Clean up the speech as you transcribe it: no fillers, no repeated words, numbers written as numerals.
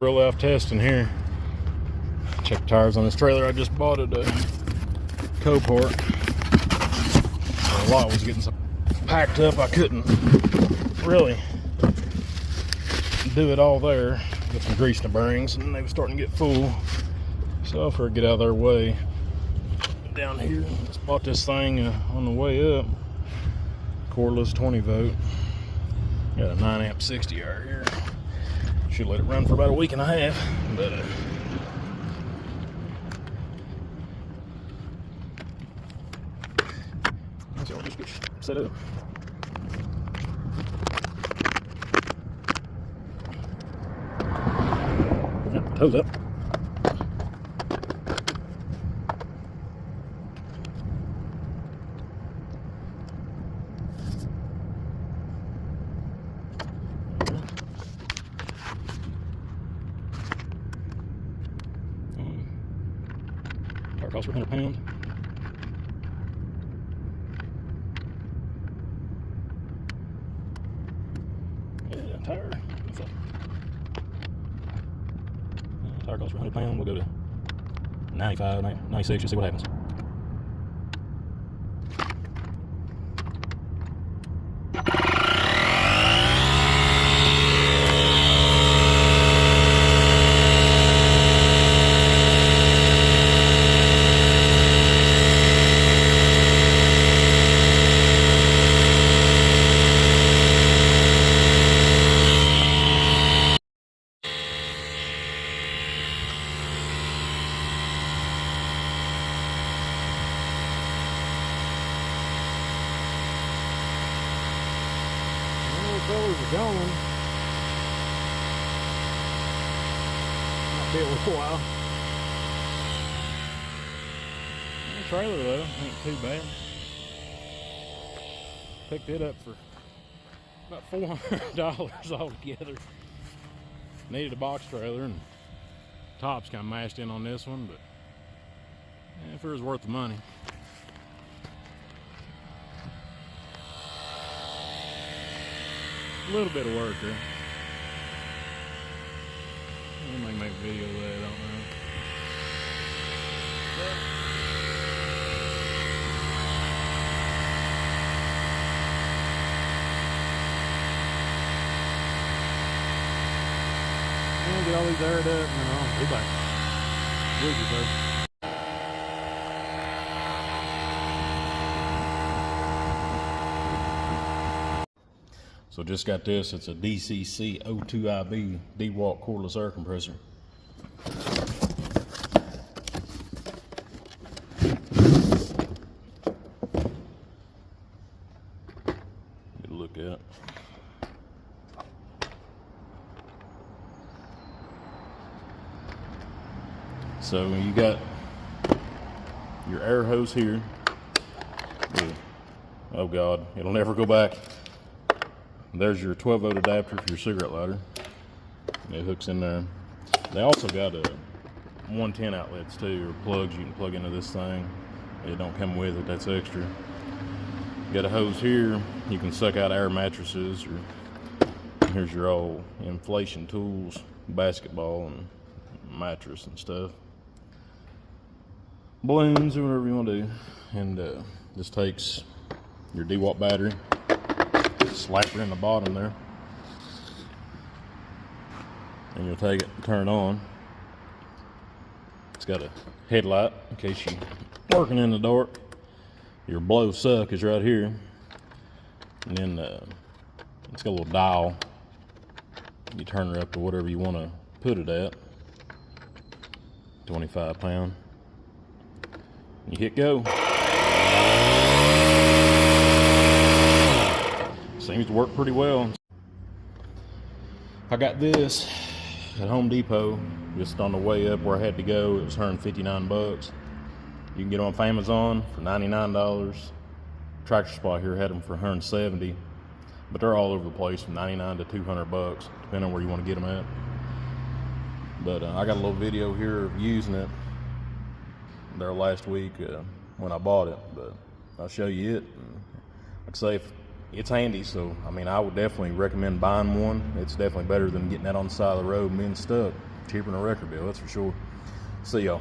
Real life testing here. Check tires on this trailer I just bought at Copart. A lot was getting so packed up I couldn't really do it all there. Got some grease in the bearings and they were starting to get full. So I figured get out of their way. Down here, just bought this thing on the way up. Cordless 20 volt. Got a 9 amp 60 right here. Should let it run for about a week and a half, but so I'll just get set up. Yep, toes up. Tire costs for 100 pounds. Yeah, tire. Tire costs for 100 pounds. We'll go to 95, 96, just see what happens. Fellas are going. Might be a little while. The trailer though, ain't too bad. Picked it up for about $400 altogether. Needed a box trailer and top's kind of mashed in on this one, but yeah, if it was worth the money. A little bit of work there. I might make a video of that, I don't know. And get all these aired up and I'll be back. Week or so. So just got this, it's a DCC020IB Dewalt cordless air compressor. Get a look at it. So you got your air hose here. Oh God, it'll never go back. There's your 12 volt adapter for your cigarette lighter. It hooks in there. They also got a 110 outlets too, or plugs you can plug into this thing. It don't come with it, that's extra. You got a hose here, you can suck out air mattresses, or here's your old inflation tools, basketball and mattress and stuff. Balloons or whatever you want to do. And this takes your Dewalt battery. Slap her in the bottom there, and you'll take it and turn it on. It's got a headlight in case you're working in the dark. Your blow suck is right here, and then it's got a little dial. You turn her up to whatever you want to put it at. 25 pound. You hit go. Seems to work pretty well. I got this at Home Depot just on the way up where I had to go. It was $159. You can get them off Amazon for $99. Tractor Supply here had them for $170, but they're all over the place from $99 to $200, depending on where you want to get them at. But I got a little video here of using it there last week when I bought it, but I'll show you it. And like I say, it's handy, so I mean I would definitely recommend buying one. It's definitely better than getting that on the side of the road and being stuck. cheaper than a record deal, that's for sure. See y'all.